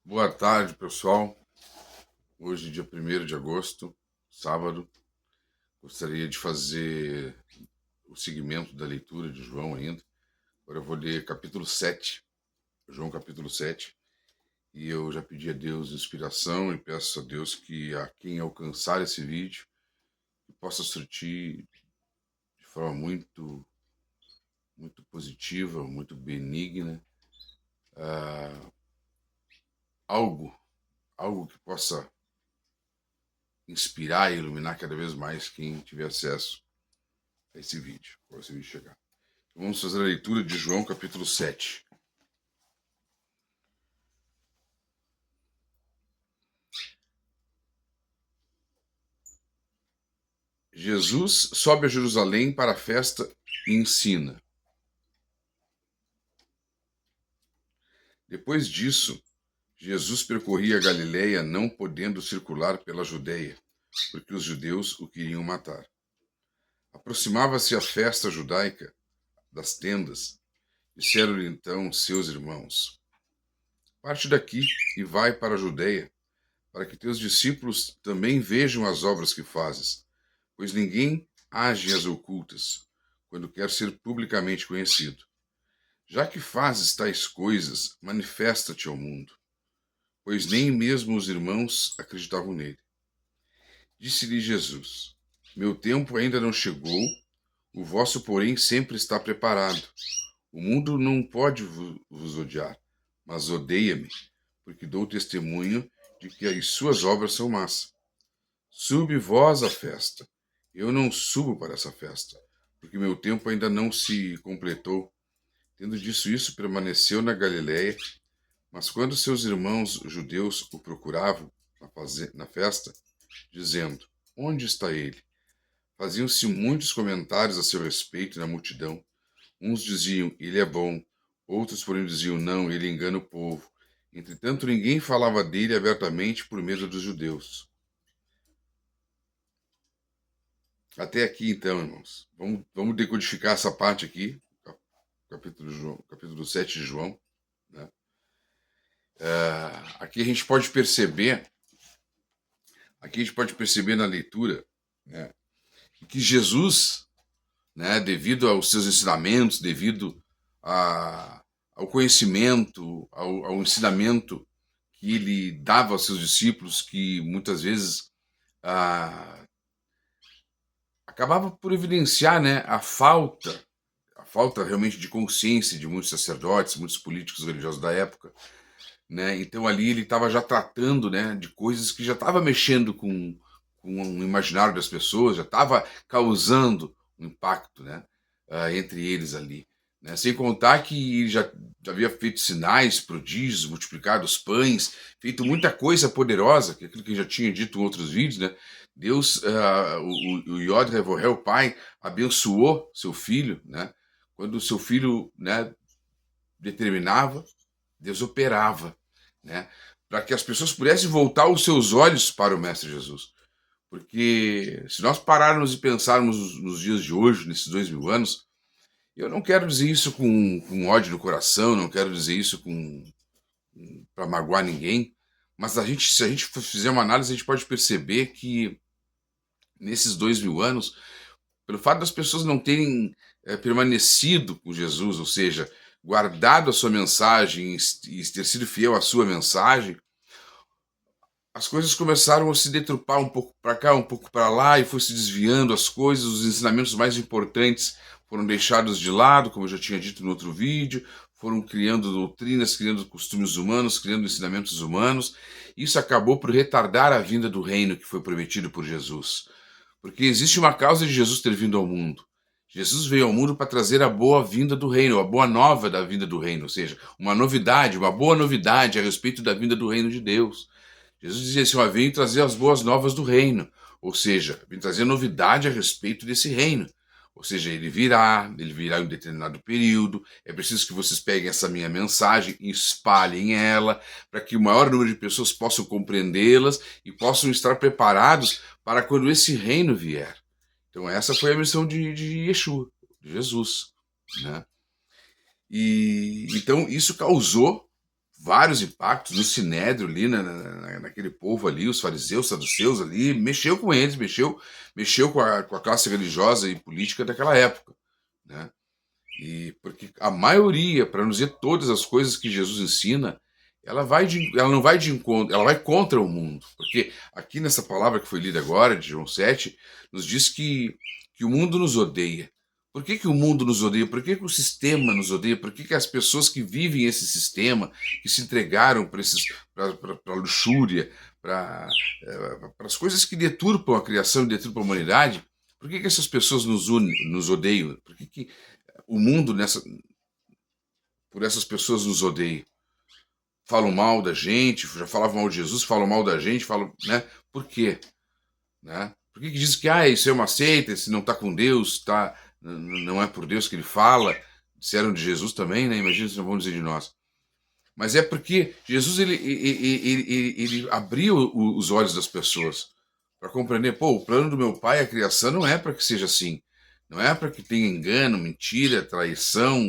Boa tarde, pessoal. Hoje, dia 1º de agosto, sábado, gostaria de fazer o seguimento da leitura de João ainda. Agora eu vou ler capítulo 7, João capítulo 7, e eu já pedi a Deus inspiração e peço a Deus que a quem alcançar esse vídeo que possa surtir de forma muito positiva, muito benigna, algo, algo que possa inspirar e iluminar cada vez mais quem tiver acesso a esse vídeo, para esse vídeo chegar. Então, vamos fazer a leitura de João capítulo 7. Jesus sobe a Jerusalém para a festa e ensina. Depois disso, Jesus percorria a Galileia, não podendo circular pela Judeia, porque os judeus o queriam matar. Aproximava-se a festa judaica das tendas. Disseram-lhe então seus irmãos: Parte daqui e vai para a Judeia, para que teus discípulos também vejam as obras que fazes, pois ninguém age às ocultas, quando quer ser publicamente conhecido. Já que fazes tais coisas, manifesta-te ao mundo, pois nem mesmo os irmãos acreditavam nele. Disse-lhe Jesus: Meu tempo ainda não chegou, o vosso, porém, sempre está preparado. O mundo não pode vos odiar, mas odeia-me, porque dou testemunho de que as suas obras são más. Subi vós à festa. Eu não subo para essa festa, porque meu tempo ainda não se completou. Tendo dito isso, permaneceu na Galiléia, mas quando seus irmãos judeus o procuravam na festa, dizendo: Onde está ele? Faziam-se muitos comentários a seu respeito na multidão. Uns diziam: Ele é bom. Outros, porém, diziam: Não, ele engana o povo. Entretanto, ninguém falava dele abertamente por medo dos judeus. Até aqui, então, irmãos. Vamos decodificar essa parte aqui, capítulo 7 de João. Né? Aqui a gente pode perceber na leitura, né, que Jesus, né, devido aos seus ensinamentos, devido ao conhecimento, ao ensinamento que ele dava aos seus discípulos, que muitas vezes acabava por evidenciar, né, a falta realmente de consciência de muitos sacerdotes, muitos políticos religiosos da época, né? Então ali ele estava já tratando, né, de coisas que já estava mexendo com o imaginário das pessoas, já estava causando um impacto, né, entre eles ali, né? Sem contar que ele já havia feito sinais, prodígios, multiplicado os pães, feito muita coisa poderosa, que é aquilo que eu já tinha dito em outros vídeos, né? Deus, o Yod Revorel, o pai, abençoou seu filho, né? Quando o seu filho, né, determinava, Deus operava, né, para que as pessoas pudessem voltar os seus olhos para o Mestre Jesus. Porque se nós pararmos e pensarmos nos dias de hoje, nesses 2000 anos, eu não quero dizer isso com ódio no coração, não quero dizer isso para magoar ninguém, mas se a gente fizer uma análise, a gente pode perceber que nesses 2000 anos, pelo fato das pessoas não terem permanecido com Jesus, ou seja, guardado a sua mensagem e ter sido fiel à sua mensagem, as coisas começaram a se deturpar um pouco para cá, um pouco para lá, e foi se desviando as coisas, os ensinamentos mais importantes foram deixados de lado, como eu já tinha dito no outro vídeo, foram criando doutrinas, criando costumes humanos, criando ensinamentos humanos. Isso acabou por retardar a vinda do reino que foi prometido por Jesus. Porque existe uma causa de Jesus ter vindo ao mundo. Jesus veio ao mundo para trazer a boa vinda do reino, a boa nova da vinda do reino, ou seja, uma novidade, uma boa novidade a respeito da vinda do reino de Deus. Jesus dizia assim: ó, vem trazer as boas novas do reino, ou seja, vem trazer novidade a respeito desse reino. Ou seja, ele virá em um determinado período. É preciso que vocês peguem essa minha mensagem e espalhem ela, para que o maior número de pessoas possam compreendê-las e possam estar preparados para quando esse reino vier. Então essa foi a missão de Yeshua, de Jesus, né? E então isso causou vários impactos no Sinédrio ali, naquele povo ali, os fariseus, saduceus ali, mexeu com eles, mexeu com a classe religiosa e política daquela época, né? E porque a maioria, para não dizer todas as coisas que Jesus ensina, ela não vai de encontro, ela vai contra o mundo. Porque aqui nessa palavra que foi lida agora, de João 7, nos diz que o mundo nos odeia. Por que o mundo nos odeia? Por que o sistema nos odeia? Por que as pessoas que vivem esse sistema, que se entregaram para a luxúria, para as coisas que deturpam a criação e deturpam a humanidade, por que essas pessoas nos odeiam? Por que o mundo por essas pessoas nos odeia? Falam mal da gente, já falavam mal de Jesus, falam mal da gente, falam, né? Por quê? Né? Por que diz que isso é uma seita, se não está com Deus, não é por Deus que ele fala? Disseram de Jesus também, né? Imagina se não vão dizer de nós. Mas é porque Jesus ele abriu os olhos das pessoas para compreender, pô, o plano do meu pai, a criação, não é para que seja assim. Não é para que tenha engano, mentira, traição,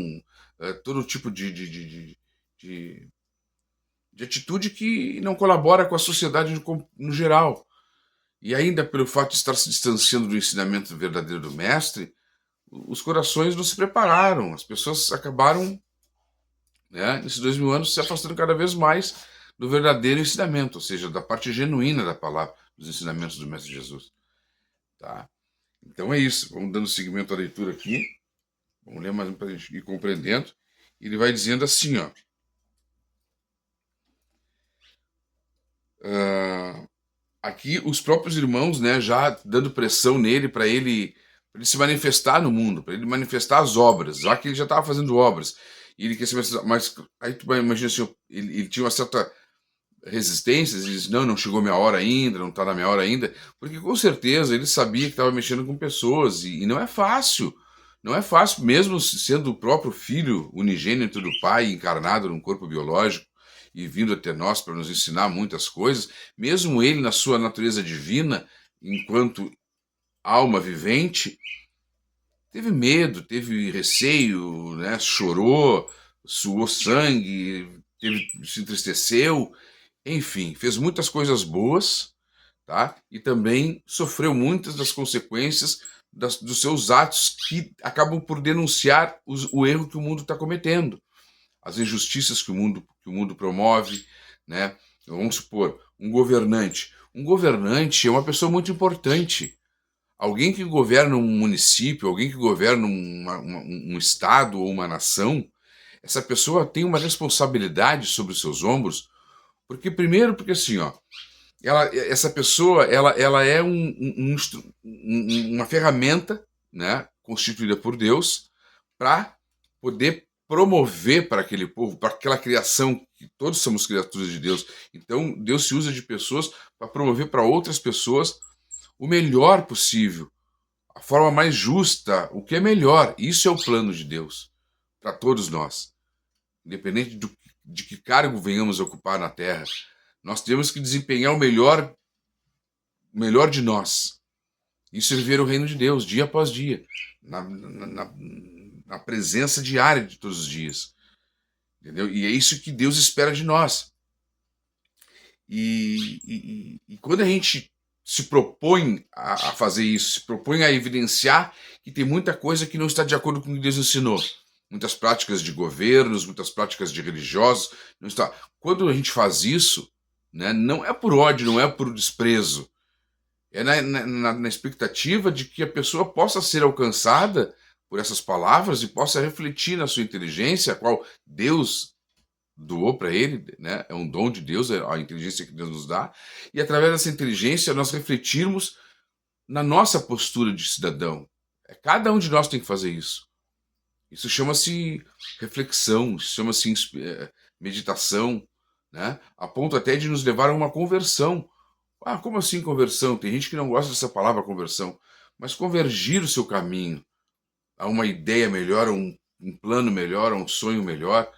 todo tipo de, de atitude que não colabora com a sociedade no geral. E ainda pelo fato de estar se distanciando do ensinamento verdadeiro do mestre, os corações não se prepararam. As pessoas acabaram, né, nesses 2000 anos, se afastando cada vez mais do verdadeiro ensinamento, ou seja, da parte genuína da palavra, dos ensinamentos do mestre Jesus. Tá? Então é isso. Vamos dando seguimento à leitura aqui. Vamos ler mais para a gente ir compreendendo. Ele vai dizendo assim, ó. Aqui os próprios irmãos, né, já dando pressão nele para ele se manifestar no mundo, para ele manifestar as obras, já que ele já estava fazendo obras. E ele quer se manifestar, mas aí tu imagina assim, ele tinha uma certa resistência, ele diz, não chegou minha hora ainda, não está na minha hora ainda, porque com certeza ele sabia que estava mexendo com pessoas e não é fácil. Não é fácil, mesmo sendo o próprio filho unigênito do Pai, encarnado num corpo biológico e vindo até nós para nos ensinar muitas coisas, mesmo ele na sua natureza divina, enquanto alma vivente, teve medo, teve receio, né? Chorou, suou sangue, se entristeceu, enfim, fez muitas coisas boas, tá? E também sofreu muitas das consequências dos seus atos que acabam por denunciar o erro que o mundo está cometendo, as injustiças que o mundo promove, né? Vamos supor, um governante. Um governante é uma pessoa muito importante. Alguém que governa um município, alguém que governa um estado ou uma nação, essa pessoa tem uma responsabilidade sobre os seus ombros, porque primeiro, porque assim, ó, essa pessoa ela é uma ferramenta, né, constituída por Deus para poder promover para aquele povo, para aquela criação, que todos somos criaturas de Deus. Então Deus se usa de pessoas para promover para outras pessoas o melhor possível, a forma mais justa, o que é melhor. Isso é o plano de Deus para todos nós, independente de que cargo venhamos a ocupar na Terra. Nós temos que desempenhar o melhor de nós e servir o reino de Deus dia após dia, na presença diária de todos os dias. Entendeu? E é isso que Deus espera de nós. E quando a gente se propõe a fazer isso, se propõe a evidenciar que tem muita coisa que não está de acordo com o que Deus ensinou, muitas práticas de governos, muitas práticas de religiosos, não está. Quando a gente faz isso, né, não é por ódio, não é por desprezo, é na expectativa de que a pessoa possa ser alcançada por essas palavras e possa refletir na sua inteligência, a qual Deus doou para ele, né? É um dom de Deus, é a inteligência que Deus nos dá, e através dessa inteligência nós refletirmos na nossa postura de cidadão. Cada um de nós tem que fazer isso. Isso chama-se reflexão, isso chama-se meditação, né? A ponto até de nos levar a uma conversão. Ah, como assim conversão? Tem gente que não gosta dessa palavra conversão, mas convergir o seu caminho a uma ideia melhor, a um plano melhor, a um sonho melhor.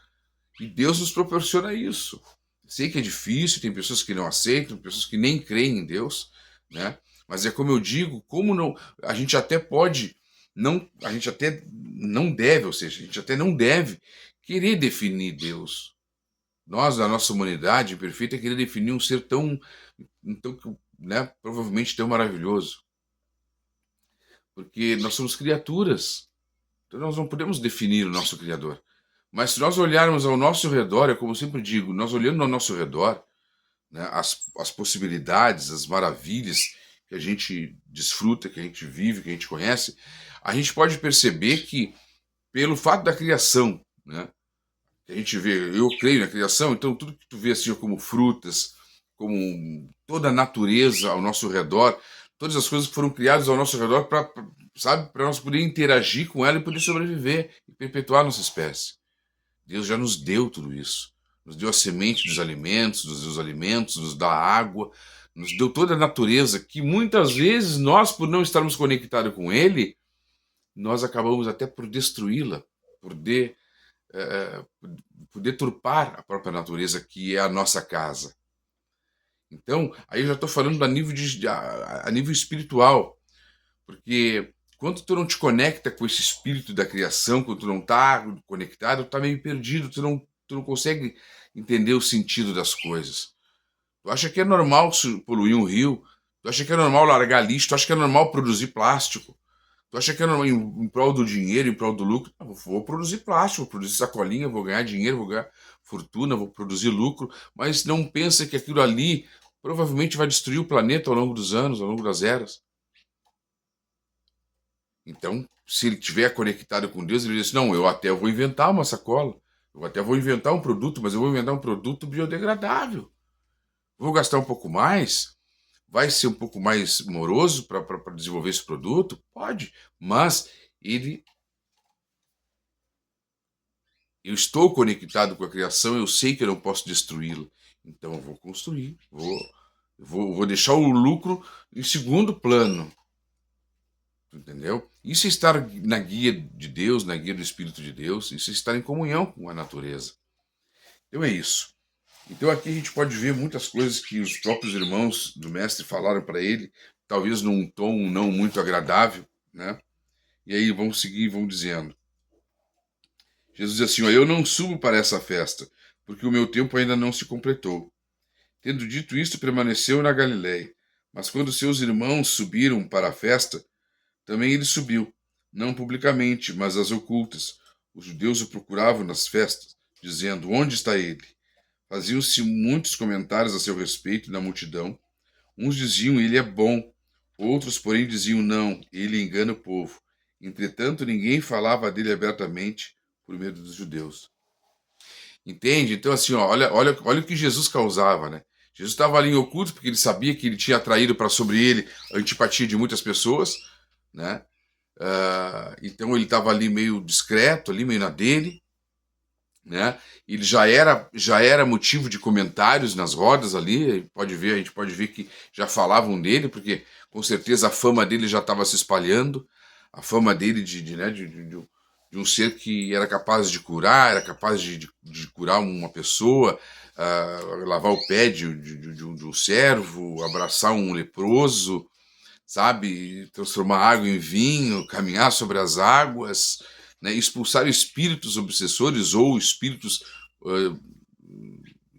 E Deus nos proporciona isso. Sei que é difícil, tem pessoas que não aceitam, pessoas que nem creem em Deus, né? Mas é como eu digo, como não, a gente até pode, não, a gente até não deve, ou seja, a gente até não deve querer definir Deus Nós, da nossa humanidade imperfeita, querer definir um ser tão, né, provavelmente tão maravilhoso. Porque nós somos criaturas. Então nós não podemos definir o nosso Criador. Mas se nós olharmos ao nosso redor, é como eu sempre digo, nós olhando ao nosso redor, né, as possibilidades, as maravilhas que a gente desfruta, que a gente vive, que a gente conhece, a gente pode perceber que, pelo fato da criação, né, que a gente vê, eu creio na criação, então tudo que tu vê assim como frutas, como toda a natureza ao nosso redor, todas as coisas que foram criadas ao nosso redor para, sabe, para nós poder interagir com ela e poder sobreviver e perpetuar nossa espécie. Deus já nos deu tudo isso. Nos deu a semente dos alimentos, nos dá água, nos deu toda a natureza que muitas vezes nós, por não estarmos conectados com Ele, nós acabamos até por destruí-la, por eh, por deturpar a própria natureza que é a nossa casa. Então, aí eu já estou falando a nível espiritual, porque quando tu não te conecta com esse espírito da criação, quando tu não está conectado, tu está meio perdido, tu não consegue entender o sentido das coisas. Tu acha que é normal poluir um rio, tu acha que é normal largar lixo, tu acha que é normal produzir plástico, tu acha que é normal em prol do dinheiro, em prol do lucro. Não, vou produzir plástico, vou produzir sacolinha, vou ganhar dinheiro, vou ganhar fortuna, vou produzir lucro, mas não pensa que aquilo ali provavelmente vai destruir o planeta ao longo dos anos, ao longo das eras. Então, se ele estiver conectado com Deus, ele diz: não, eu até vou inventar uma sacola, eu até vou inventar um produto, mas eu vou inventar um produto biodegradável. Vou gastar um pouco mais, vai ser um pouco mais moroso para desenvolver esse produto? Pode, mas ele, eu estou conectado com a criação, eu sei que eu não posso destruí-la. Então eu vou construir, vou deixar o lucro em segundo plano. Entendeu? Isso é estar na guia de Deus, na guia do Espírito de Deus, isso é estar em comunhão com a natureza. Então é isso. Então aqui a gente pode ver muitas coisas que os próprios irmãos do mestre falaram para ele, talvez num tom não muito agradável, né? E aí vão seguir, vão dizendo. Jesus diz assim: ó, eu não subo para essa festa, porque o meu tempo ainda não se completou. Tendo dito isto, permaneceu na Galiléia. Mas quando seus irmãos subiram para a festa, também ele subiu, não publicamente, mas às ocultas. Os judeus o procuravam nas festas, dizendo: onde está ele? Faziam-se muitos comentários a seu respeito na multidão. Uns diziam: ele é bom. Outros, porém, diziam: não, ele engana o povo. Entretanto, ninguém falava dele abertamente por medo dos judeus. Entende? Então, assim, ó, olha o que Jesus causava, né? Jesus estava ali em oculto porque ele sabia que ele tinha atraído para sobre ele a antipatia de muitas pessoas, né? Então ele estava ali meio discreto, ali meio na dele, né? Ele já era motivo de comentários nas rodas ali. A gente pode ver que já falavam dele, porque com certeza a fama dele já estava se espalhando, a fama dele de um ser que era capaz de curar, era capaz de curar uma pessoa, lavar o pé de um servo, abraçar um leproso, sabe? Transformar água em vinho, caminhar sobre as águas, né? Expulsar espíritos obsessores ou espíritos, uh,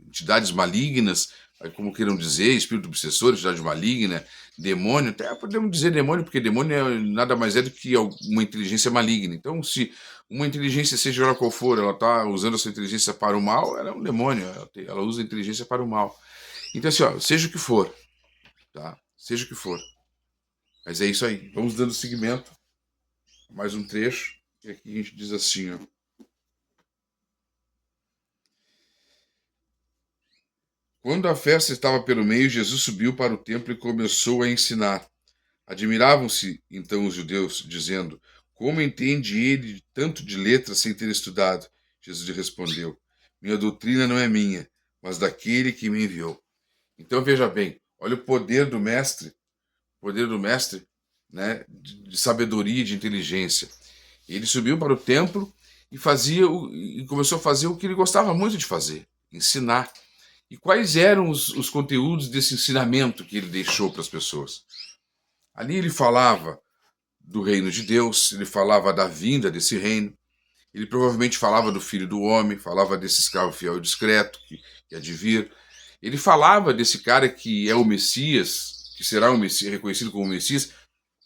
entidades malignas, como queiram dizer, espírito obsessor, entidade maligna, demônio, até podemos dizer demônio, porque demônio nada mais é do que uma inteligência maligna. Então, se uma inteligência, seja ela qual for, ela está usando essa inteligência para o mal, ela é um demônio, ela usa a inteligência para o mal. Então, assim, ó, seja o que for, tá? Seja o que for. Mas é isso aí. Vamos dando seguimento. Mais um trecho. E aqui a gente diz assim, ó. Quando a festa estava pelo meio, Jesus subiu para o templo e começou a ensinar. Admiravam-se então os judeus, dizendo: como entende ele tanto de letras sem ter estudado? Jesus lhe respondeu: minha doutrina não é minha, mas daquele que me enviou. Então veja bem, olha o poder do mestre, né, de sabedoria e de inteligência. Ele subiu para o templo e começou a fazer o que ele gostava muito de fazer: ensinar. E quais eram os conteúdos desse ensinamento que ele deixou para as pessoas? Ali ele falava do reino de Deus, ele falava da vinda desse reino, Ele provavelmente falava do Filho do Homem, falava desse escravo fiel e discreto que há de vir. Ele falava desse cara que é o Messias, que será o Messias, reconhecido como o Messias,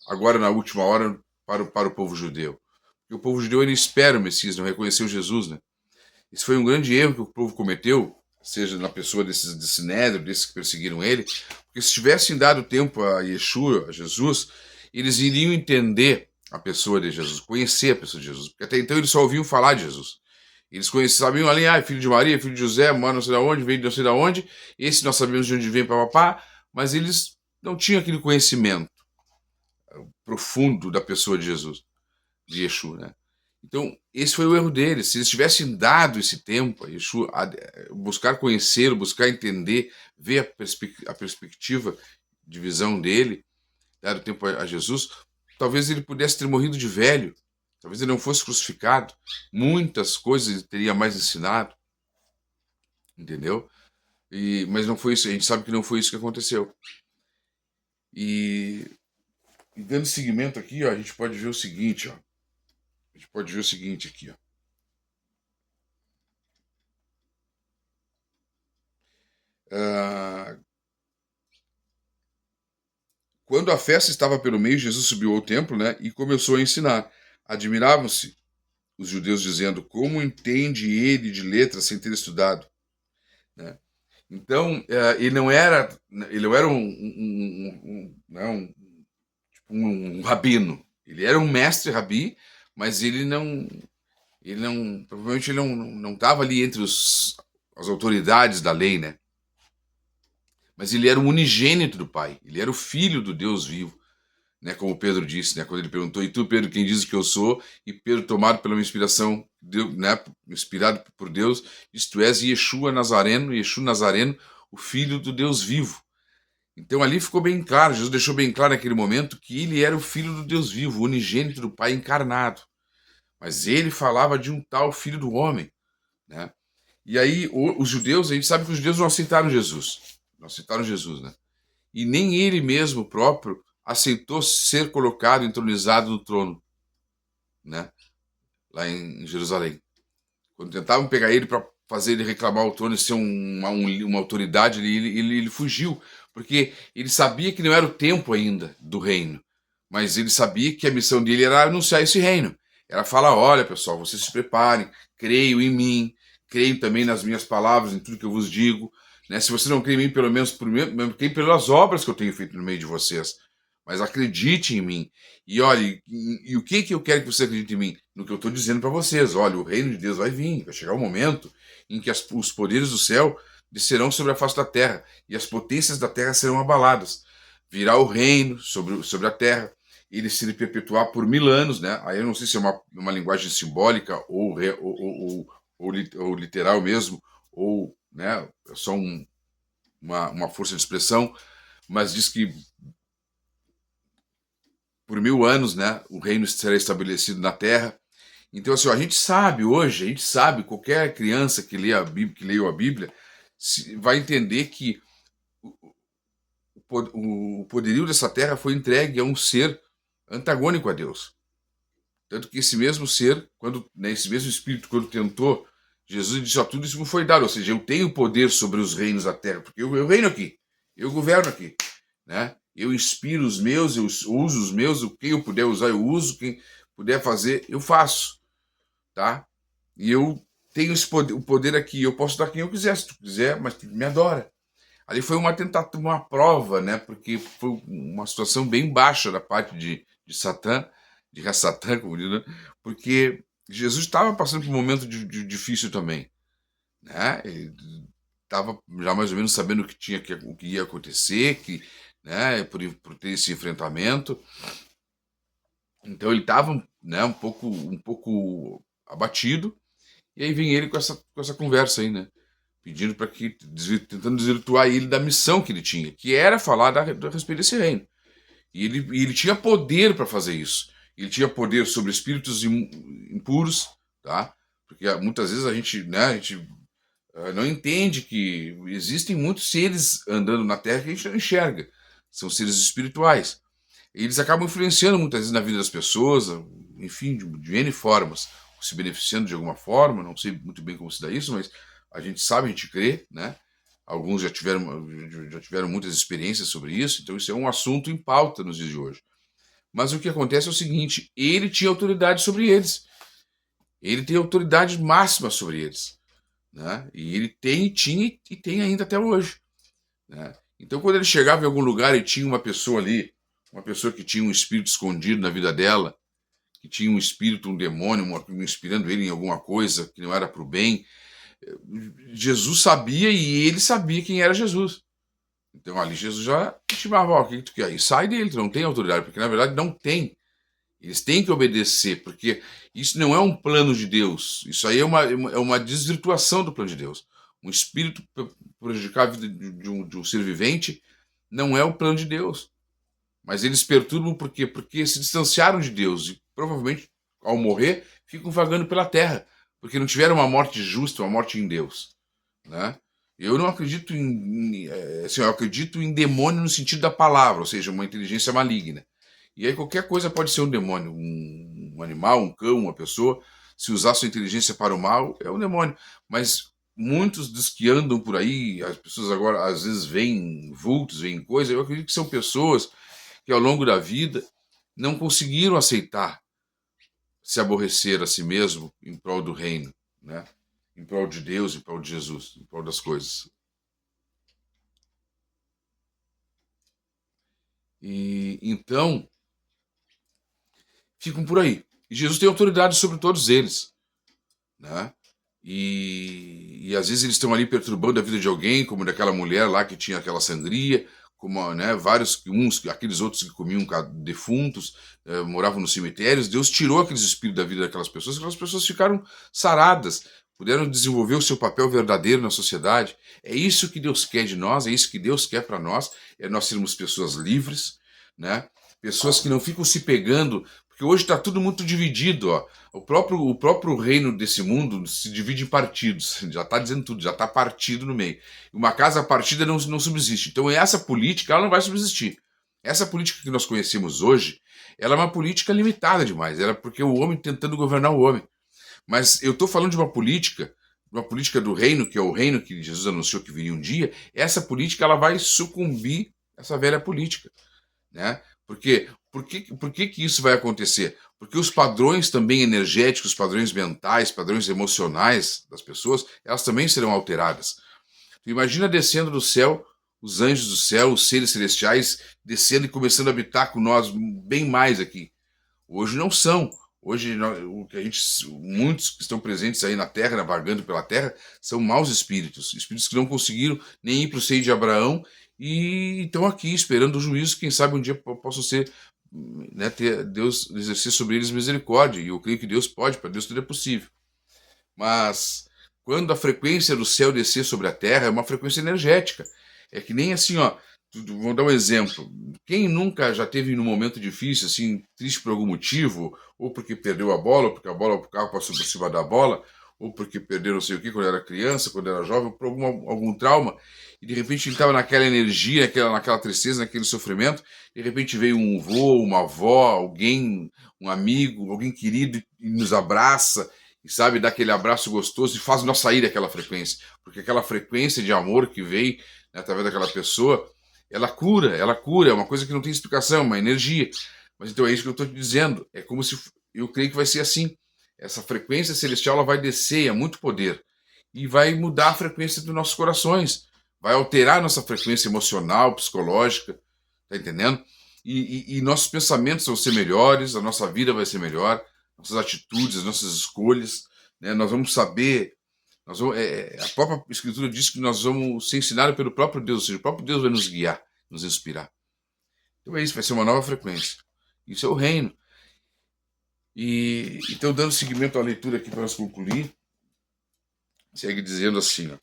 agora na última hora para o povo judeu. Porque o povo judeu ele espera o Messias, não reconheceu Jesus, né? Esse foi um grande erro que o povo cometeu, seja na pessoa desse Sinédrio, desses que perseguiram ele, porque se tivessem dado tempo a Yeshua, a Jesus, eles iriam entender a pessoa de Jesus, conhecer a pessoa de Jesus, porque até então eles só ouviam falar de Jesus. Eles sabiam ali, filho de Maria, filho de José, mora não sei de onde, veio de não sei de onde, esse nós sabemos de onde vem, papapá, mas eles não tinham aquele conhecimento profundo da pessoa de Jesus, de Yeshua, né? Então, esse foi o erro deles. Se eles tivessem dado esse tempo a Yeshua, buscar conhecê-lo, buscar entender, ver a perspectiva de visão dele, dado tempo a Jesus, talvez ele pudesse ter morrido de velho, talvez ele não fosse crucificado, muitas coisas ele teria mais ensinado, entendeu? Mas não foi isso, a gente sabe que não foi isso que aconteceu. E dando seguimento aqui, ó, a gente pode ver o seguinte, ó. A gente pode ver o seguinte aqui, ó. Quando a festa estava pelo meio, Jesus subiu ao templo, né, e começou a ensinar. Admiravam-se os judeus dizendo: como entende ele de letras sem ter estudado? Né? Então, ele não era um rabino. Ele era um mestre rabi, mas provavelmente ele não estava ali entre as autoridades da lei, né? Mas ele era o unigênito do Pai, ele era o filho do Deus vivo, né? Como Pedro disse, né? Quando ele perguntou: e tu, Pedro, quem dizes que eu sou? E Pedro, tomado pela inspiração, né? Inspirado por Deus, diz: tu és Yeshua Nazareno, o filho do Deus vivo. Então ali ficou bem claro, Jesus deixou bem claro naquele momento que ele era o filho do Deus vivo, o unigênito do Pai encarnado. Mas ele falava de um tal filho do homem, né? E aí os judeus, a gente sabe que os judeus não aceitaram Jesus. Não aceitaram Jesus, né? E nem ele mesmo próprio aceitou ser colocado, entronizado no trono, né? Lá em Jerusalém. Quando tentavam pegar ele para fazer ele reclamar o trono e ser uma autoridade, ele fugiu, porque ele sabia que não era o tempo ainda do reino, mas ele sabia que a missão dele era anunciar esse reino. Era falar: olha, pessoal, vocês se preparem, creiam em mim, creiam também nas minhas palavras, em tudo que eu vos digo. Né? Se você não crê em mim, pelo menos creia pelas obras que eu tenho feito no meio de vocês. Mas acredite em mim. E olhe, e o que eu quero que você acredite em mim? No que eu estou dizendo para vocês. Olha, o reino de Deus vai vir. Vai chegar um momento em que os poderes do céu descerão sobre a face da terra e as potências da terra serão abaladas. Virá o reino sobre a terra. Ele se perpetuar por 1000 anos, né? Aí eu não sei se é uma linguagem simbólica ou literal mesmo, ou, né, só uma força de expressão, mas diz que por 1000 anos, né, o reino será estabelecido na terra. Então, assim, a gente sabe hoje, qualquer criança que leia a Bíblia, que leu a Bíblia, vai entender que o poderio dessa terra foi entregue a um ser antagônico a Deus. Tanto que esse mesmo ser, esse mesmo espírito, quando tentou, Jesus disse: tudo isso me foi dado, ou seja, eu tenho poder sobre os reinos da terra, porque eu reino aqui, eu governo aqui, né? Eu inspiro os meus, eu uso os meus, o que eu puder usar eu uso, quem puder fazer eu faço, tá? E eu tenho o poder aqui, eu posso dar quem eu quiser, se tu quiser, mas tu me adora. Ali foi uma tentativa, uma prova, né? Porque foi uma situação bem baixa da parte de Satã, de Satã, como diz, né? Porque Jesus estava passando por um momento difícil também, né? Ele estava já mais ou menos sabendo o que ia acontecer, né? Por ter esse enfrentamento. Então ele estava, né? Um pouco abatido. E aí vem ele com essa conversa aí, né? Pedindo para que, tentando desvirtuar ele da missão que ele tinha, que era falar a respeito desse reino. E ele tinha poder para fazer isso. Ele tinha poder sobre espíritos impuros, tá? Porque muitas vezes a gente não entende que existem muitos seres andando na Terra que a gente não enxerga. São seres espirituais. E eles acabam influenciando muitas vezes na vida das pessoas, enfim, de N formas. se beneficiando de alguma forma, não sei muito bem como se dá isso, mas a gente sabe, a gente crê, né? Alguns já tiveram muitas experiências sobre isso, então isso é um assunto em pauta nos dias de hoje. Mas o que acontece é o seguinte, ele tinha autoridade sobre eles. Ele tem autoridade máxima sobre eles, né? E ele tem, tinha e tem ainda até hoje, né? Então, quando ele chegava em algum lugar e tinha uma pessoa ali, uma pessoa que tinha um espírito escondido na vida dela, que tinha um espírito, um demônio, inspirando ele em alguma coisa que não era para o bem, Jesus sabia e ele sabia quem era Jesus. Então ali Jesus já estimava, ó, o que tu quer? E sai dele, tu não tem autoridade, porque na verdade não tem. Eles têm que obedecer, porque isso não é um plano de Deus. Isso aí é uma desvirtuação do plano de Deus. Um espírito prejudicar a vida de um ser vivente não é o plano de Deus. Mas eles perturbam por quê? Porque se distanciaram de Deus e provavelmente, ao morrer, ficam vagando pela terra, porque não tiveram uma morte justa, uma morte em Deus, né? Eu não acredito assim, eu acredito em demônio no sentido da palavra, ou seja, uma inteligência maligna. E aí qualquer coisa pode ser um demônio, um animal, um cão, uma pessoa. Se usar sua inteligência para o mal, é um demônio. Mas muitos dos que andam por aí, as pessoas agora às vezes veem vultos, veem coisas, eu acredito que são pessoas que ao longo da vida não conseguiram aceitar se aborrecer a si mesmo em prol do reino, né? Em prol de Deus, em prol de Jesus, em prol das coisas. E então ficam por aí. E Jesus tem autoridade sobre todos eles, né? E às vezes eles estão ali perturbando a vida de alguém, como daquela mulher lá que tinha aquela sangria, como, né, aqueles outros que comiam defuntos, moravam nos cemitérios. Deus tirou aqueles espíritos da vida daquelas pessoas ficaram saradas, puderam desenvolver o seu papel verdadeiro na sociedade. É isso que Deus quer de nós, é isso que Deus quer para nós, é nós sermos pessoas livres, né? Pessoas que não ficam se pegando, porque hoje está tudo muito dividido, ó. O próprio reino desse mundo se divide em partidos, já está dizendo tudo, já está partido no meio. Uma casa partida não subsiste. Então essa política ela não vai subsistir. Essa política que nós conhecemos hoje, ela é uma política limitada demais. Era porque o homem tentando governar o homem. Mas eu estou falando de uma política do reino, que é o reino que Jesus anunciou que viria um dia. Essa política ela vai sucumbir essa velha política, né? Porque por que isso vai acontecer? Porque os padrões também energéticos, padrões mentais, padrões emocionais das pessoas, elas também serão alteradas. Tu imagina descendo do céu, os anjos do céu, os seres celestiais, descendo e começando a habitar com nós bem mais aqui. Hoje não são. Hoje, o que muitos que estão presentes aí na Terra, vagando pela Terra, são maus espíritos. Espíritos que não conseguiram nem ir para o seio de Abraão e estão aqui esperando o juízo. Quem sabe um dia possam ser, né, ter Deus exercer sobre eles misericórdia. E eu creio que Deus pode, para Deus tudo é possível. Mas quando a frequência do céu descer sobre a Terra, é uma frequência energética. É que nem assim, ó. Vou dar um exemplo. Quem nunca já teve num momento difícil, assim, triste por algum motivo, ou porque perdeu a bola, ou porque o carro passou por cima da bola, ou porque perdeu não sei o que quando era criança, quando era jovem, por algum trauma, e de repente ele estava naquela energia, naquela tristeza, naquele sofrimento, de repente veio um avô, uma avó, alguém, um amigo, alguém querido e nos abraça, e sabe, dá aquele abraço gostoso e faz nós sair daquela frequência, porque aquela frequência de amor que veio, né, através daquela pessoa, ela cura, é uma coisa que não tem explicação, é uma energia. Mas então é isso que eu estou te dizendo. É como se eu creio que vai ser assim. Essa frequência celestial ela vai descer, é muito poder. E vai mudar a frequência dos nossos corações. Vai alterar a nossa frequência emocional, psicológica. Tá entendendo? E nossos pensamentos vão ser melhores, a nossa vida vai ser melhor, nossas atitudes, as nossas escolhas. Né? Nós vamos saber a própria Escritura diz que nós vamos ser ensinados pelo próprio Deus, ou seja, o próprio Deus vai nos guiar, nos inspirar. Então é isso, vai ser uma nova frequência. Isso é o reino. E então, dando seguimento à leitura aqui para nós concluir, segue dizendo assim: ó,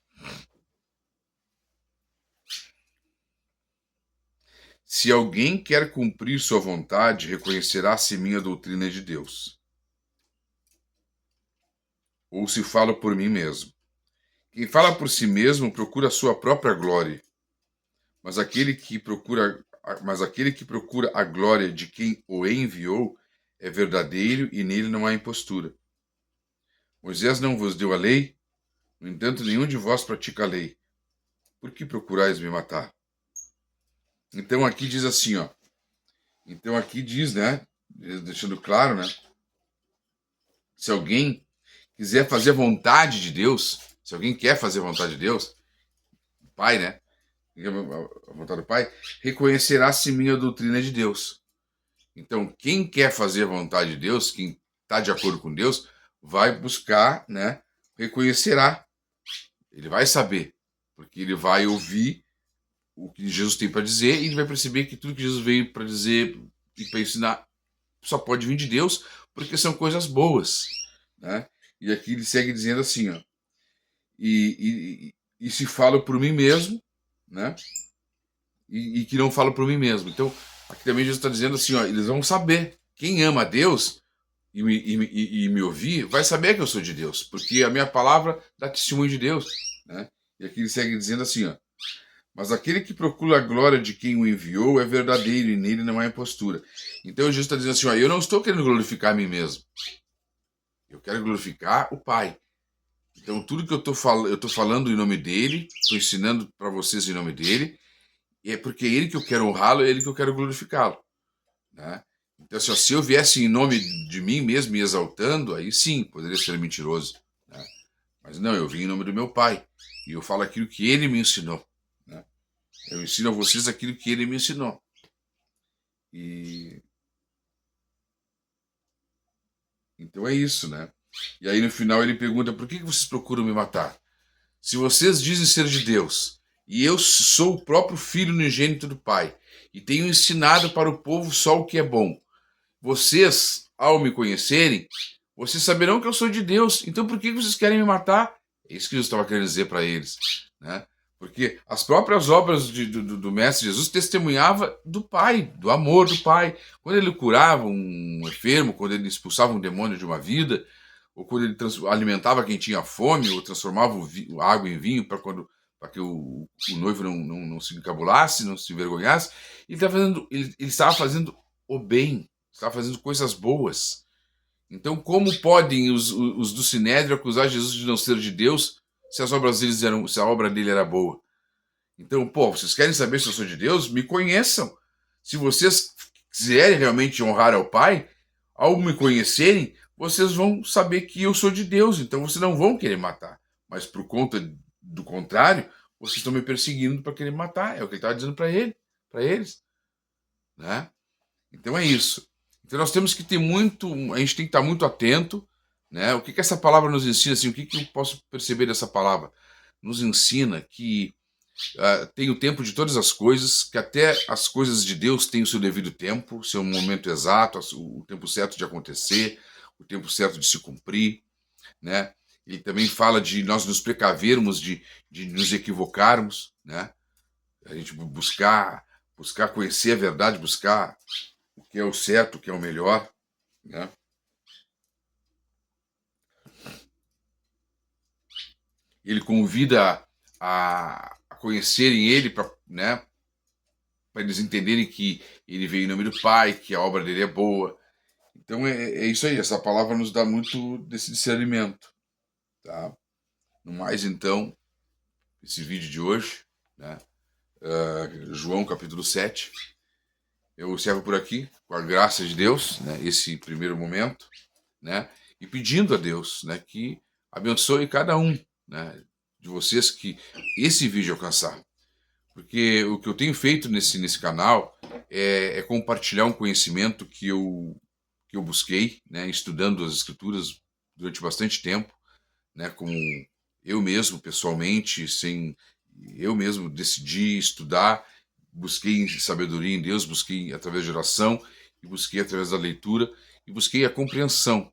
se alguém quer cumprir sua vontade, reconhecerá se minha doutrina é de Deus. Ou se falo por mim mesmo. Quem fala por si mesmo procura a sua própria glória, mas aquele que procura a glória de quem o enviou é verdadeiro e nele não há impostura. Moisés não vos deu a lei? No entanto, nenhum de vós pratica a lei. Por que procurais me matar? Então aqui diz assim, ó. Então aqui diz, né? Deixando claro, né? Se alguém quiser fazer a vontade de Deus, se alguém quer fazer a vontade de Deus, o Pai, né? A vontade do Pai, reconhecerá se minha doutrina é de Deus. Então, quem quer fazer a vontade de Deus, quem está de acordo com Deus, vai buscar, né? Reconhecerá. Ele vai saber, porque ele vai ouvir o que Jesus tem para dizer e ele vai perceber que tudo que Jesus veio para dizer e para ensinar só pode vir de Deus, porque são coisas boas, né? E aqui ele segue dizendo assim, ó, e se falo por mim mesmo, né? E que não falo por mim mesmo. Então, aqui também Jesus está dizendo assim, ó, eles vão saber. Quem ama a Deus e me ouvir, vai saber que eu sou de Deus, porque a minha palavra dá testemunho de Deus, né? E aqui ele segue dizendo assim, ó, mas aquele que procura a glória de quem o enviou é verdadeiro e nele não há impostura. Então Jesus está dizendo assim, ó, eu não estou querendo glorificar a mim mesmo, eu quero glorificar o Pai. Então tudo que eu estou falando em nome dele, estou ensinando para vocês em nome dele, e é porque é ele que eu quero honrá-lo, é ele que eu quero glorificá-lo, né? Então, se eu viesse em nome de mim mesmo me exaltando, aí sim, poderia ser mentiroso, né? Mas não, eu vim em nome do meu Pai, e eu falo aquilo que ele me ensinou, né? Eu ensino a vocês aquilo que ele me ensinou. E então é isso, né? E aí no final ele pergunta: por que vocês procuram me matar? Se vocês dizem ser de Deus, e eu sou o próprio Filho unigênito do Pai, e tenho ensinado para o povo só o que é bom, vocês, ao me conhecerem, vocês saberão que eu sou de Deus. Então por que vocês querem me matar? É isso que Jesus estava querendo dizer para eles, né? Porque as próprias obras do Mestre Jesus testemunhavam do Pai, do amor do Pai. Quando ele curava um enfermo, quando ele expulsava um demônio de uma vida, ou quando ele alimentava quem tinha fome, ou transformava a água em vinho para que o noivo não se encabulasse, não se envergonhasse, ele estava fazendo o bem, estava fazendo coisas boas. Então, como podem os do Sinédrio acusar Jesus de não ser de Deus se a obra dele era boa? Então, pô, vocês querem saber se eu sou de Deus? Me conheçam. Se vocês quiserem realmente honrar ao Pai, ao me conhecerem, vocês vão saber que eu sou de Deus. Então, vocês não vão querer matar. Mas por conta do contrário, vocês estão me perseguindo para querer matar. É o que ele estava dizendo para eles, né? Então é isso. Então nós temos que ter muito, a gente tem que estar muito atento, né? O que essa palavra nos ensina, assim, o que eu posso perceber dessa palavra? Nos ensina que tem o tempo de todas as coisas, que até as coisas de Deus têm o seu devido tempo, o seu momento exato, o tempo certo de acontecer, o tempo certo de se cumprir, né? Ele também fala de nós nos precavermos de nos equivocarmos, né? A gente buscar conhecer a verdade, buscar o que é o certo, o que é o melhor, né? Ele convida a conhecerem ele, né, para eles entenderem que ele veio em nome do Pai, que a obra dele é boa. Então é isso aí, essa palavra nos dá muito desse discernimento, tá? No mais, então, esse vídeo de hoje, né, João capítulo 7, eu encerro por aqui, com a graça de Deus, né, esse primeiro momento, né, e pedindo a Deus, né, que abençoe cada um, né, de vocês que esse vídeo alcançar. Porque o que eu tenho feito nesse canal é compartilhar um conhecimento que eu busquei, né, estudando as escrituras durante bastante tempo, né, como eu mesmo, pessoalmente, eu mesmo decidi estudar, busquei sabedoria em Deus, busquei através da oração, e busquei através da leitura, e busquei a compreensão.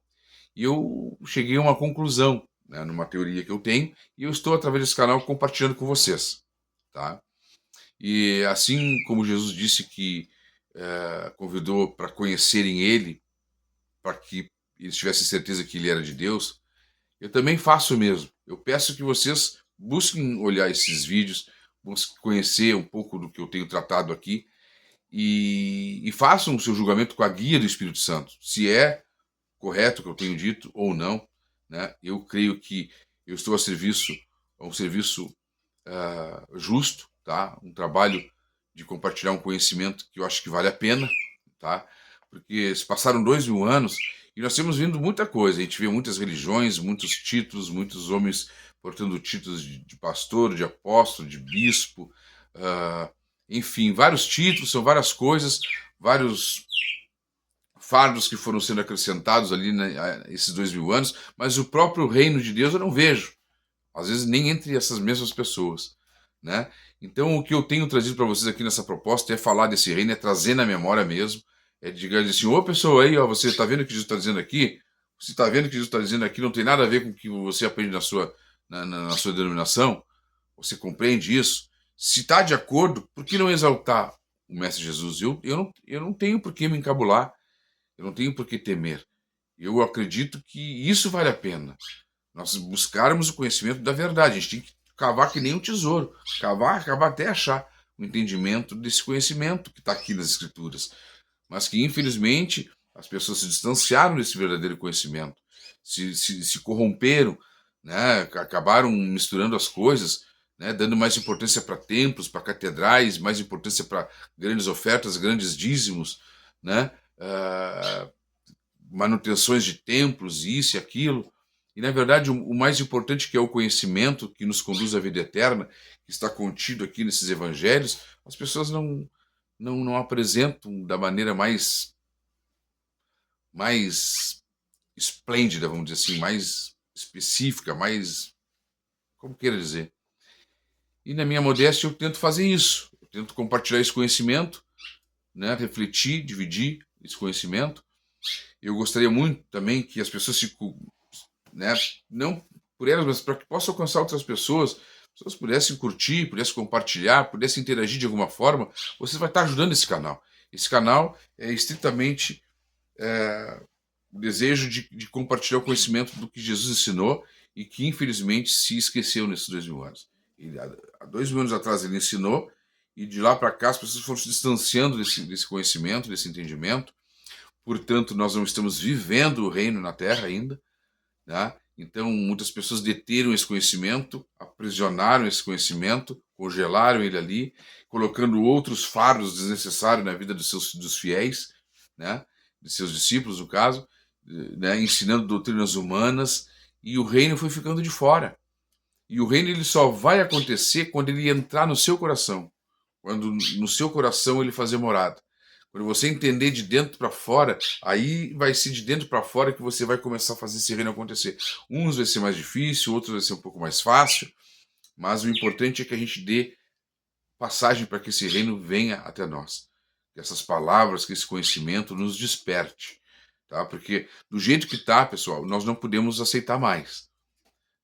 E eu cheguei a uma conclusão, né, numa teoria que eu tenho, e eu estou, através desse canal, compartilhando com vocês, tá? E assim como Jesus disse que convidou para conhecerem Ele, para que eles tivessem certeza que Ele era de Deus, eu também faço o mesmo. Eu peço que vocês busquem olhar esses vídeos, busquem conhecer um pouco do que eu tenho tratado aqui e façam o seu julgamento com a guia do Espírito Santo, se é correto o que eu tenho dito ou não, né? Eu creio que eu estou a um serviço justo, tá? Um trabalho de compartilhar um conhecimento que eu acho que vale a pena, tá? Porque se passaram 2000 anos e nós temos vindo muita coisa. A gente vê muitas religiões, muitos títulos, muitos homens portando títulos de pastor, de apóstolo, de bispo, ah, enfim, vários títulos, são várias coisas, vários fardos que foram sendo acrescentados ali, né, a esses 2000 anos, mas o próprio reino de Deus eu não vejo, às vezes nem entre essas mesmas pessoas, né? Então o que eu tenho trazido para vocês aqui nessa proposta é falar desse reino, é trazer na memória mesmo, é dizer assim, ô pessoa aí, ó, você está vendo o que Jesus está dizendo aqui? Você está vendo o que Jesus está dizendo aqui? Não tem nada a ver com o que você aprende na sua denominação? Você compreende isso? Se está de acordo, por que não exaltar o Mestre Jesus? Eu não tenho por que me encabular, eu não tenho por que temer. Eu acredito que isso vale a pena. Nós buscarmos o conhecimento da verdade. A gente tem que cavar que nem um tesouro. Cavar, cavar até achar o entendimento desse conhecimento que está aqui nas Escrituras. Mas que, infelizmente, as pessoas se distanciaram desse verdadeiro conhecimento. Se corromperam, né? Acabaram misturando as coisas, né? Dando mais importância para templos, para catedrais, mais importância para grandes ofertas, grandes dízimos, né? Manutenções de templos, isso e aquilo. E, na verdade, o mais importante, que é o conhecimento que nos conduz à vida eterna, que está contido aqui nesses evangelhos, as pessoas não apresentam da maneira mais esplêndida, vamos dizer assim, mais específica, mais, como queira dizer. E na minha modéstia eu tento fazer isso. Eu tento compartilhar esse conhecimento, né, refletir, dividir esse conhecimento. Eu gostaria muito também que as pessoas né, não por elas, mas para que possa alcançar outras pessoas, se elas pudessem curtir, pudessem compartilhar, pudessem interagir de alguma forma, você vai estar ajudando esse canal. Esse canal é estritamente o desejo de compartilhar o conhecimento do que Jesus ensinou e que infelizmente se esqueceu nesses 2000 anos. Há 2000 anos atrás ele ensinou e de lá para cá as pessoas foram se distanciando desse conhecimento, desse entendimento. Portanto, nós não estamos vivendo o reino na terra ainda, né? Então, muitas pessoas deteram esse conhecimento, aprisionaram esse conhecimento, congelaram ele ali, colocando outros fardos desnecessários na vida dos fiéis, né? De seus discípulos, no caso, né? Ensinando doutrinas humanas, e o reino foi ficando de fora. E o reino ele só vai acontecer quando ele entrar no seu coração, quando no seu coração ele fazer morada. Quando você entender de dentro para fora, aí vai ser de dentro para fora que você vai começar a fazer esse reino acontecer. Uns vai ser mais difícil, outros vai ser um pouco mais fácil, mas o importante é que a gente dê passagem para que esse reino venha até nós. Que essas palavras, que esse conhecimento nos desperte, tá? Porque do jeito que está, pessoal, nós não podemos aceitar mais,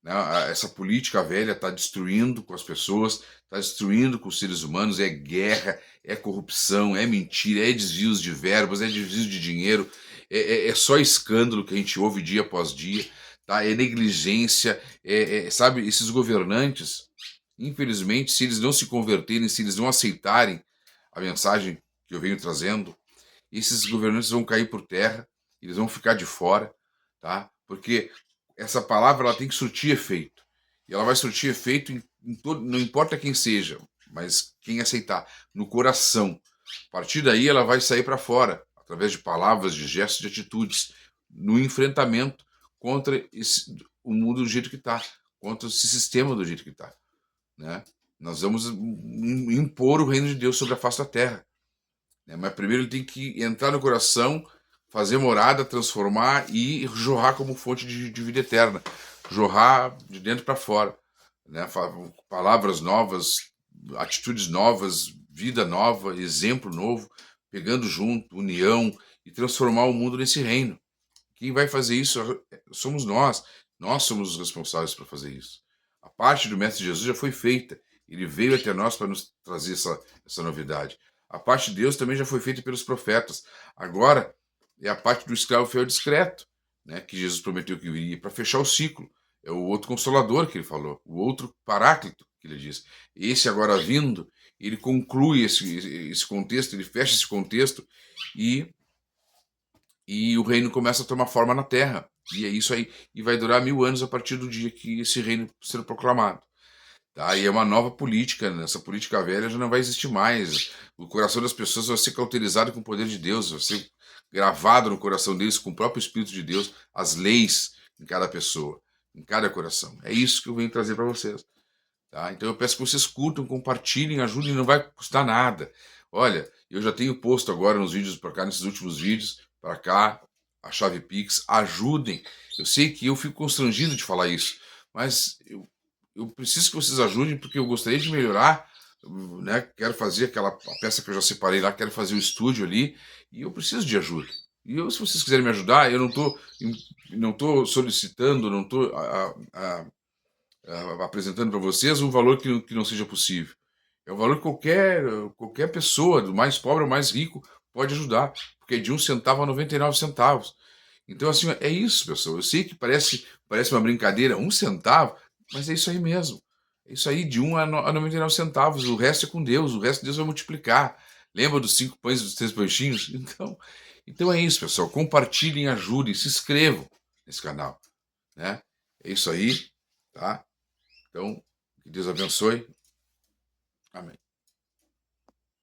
né? Essa política velha está destruindo com as pessoas, está destruindo com os seres humanos. É guerra, é corrupção, é mentira, é desvios de verbas, é desvio de dinheiro, é só escândalo que a gente ouve dia após dia, tá? É negligência, sabe, esses governantes, infelizmente, se eles não se converterem, se eles não aceitarem a mensagem que eu venho trazendo, esses governantes vão cair por terra, eles vão ficar de fora, tá? Porque essa palavra ela tem que surtir efeito. E ela vai surtir efeito em todo, não importa quem seja, mas quem aceitar, no coração. A partir daí ela vai sair para fora, através de palavras, de gestos, de atitudes, no enfrentamento contra o mundo do jeito que está, contra esse sistema do jeito que está, né? Nós vamos impor o reino de Deus sobre a face da terra, né? Mas primeiro ele tem que entrar no coração, fazer morada, transformar e jorrar como fonte de vida eterna. Jorrar de dentro para fora, né? Palavras novas, atitudes novas, vida nova, exemplo novo, pegando junto, união e transformar o mundo nesse reino. Quem vai fazer isso somos nós. Nós somos os responsáveis por fazer isso. A parte do Mestre Jesus já foi feita. Ele veio até nós para nos trazer essa novidade. A parte de Deus também já foi feita pelos profetas. Agora é a parte do escravo fiel e discreto, né, que Jesus prometeu que viria para fechar o ciclo. É o outro consolador que ele falou, o outro paráclito que ele diz. Esse agora vindo, ele conclui esse contexto, ele fecha esse contexto e o reino começa a tomar forma na terra. E é isso aí. E vai durar 1000 anos a partir do dia que esse reino ser proclamado. Tá? E é uma nova política, né? Essa política velha já não vai existir mais. O coração das pessoas vai ser cauterizado com o poder de Deus, vai ser gravado no coração deles com o próprio Espírito de Deus, as leis em cada pessoa, em cada coração. É isso que eu venho trazer para vocês. Tá? Então eu peço que vocês curtam, compartilhem, ajudem, não vai custar nada. Olha, eu já tenho posto agora nos vídeos para cá, nesses últimos vídeos, para cá, a chave Pix, ajudem. Eu sei que eu fico constrangido de falar isso, mas eu preciso que vocês ajudem porque eu gostaria de melhorar, né? Quero fazer a peça que eu já separei lá, quero fazer o estúdio ali e eu preciso de ajuda. E eu, se vocês quiserem me ajudar, eu não tô solicitando, não estou apresentando para vocês um valor que não seja possível. É um valor que qualquer pessoa, do mais pobre ao mais rico, pode ajudar, porque é de 1 centavo a 99 centavos. Então, assim, é isso, pessoal. Eu sei que parece uma brincadeira, 1 centavo, mas é isso aí mesmo. É isso aí, de 1 a 99 centavos. O resto é com Deus, o resto Deus vai multiplicar. Lembra dos 5 pães e dos 3 peixinhos? Então é isso, pessoal. Compartilhem, ajudem, se inscrevam nesse canal, né? É isso aí, tá? Então, que Deus abençoe. Amém.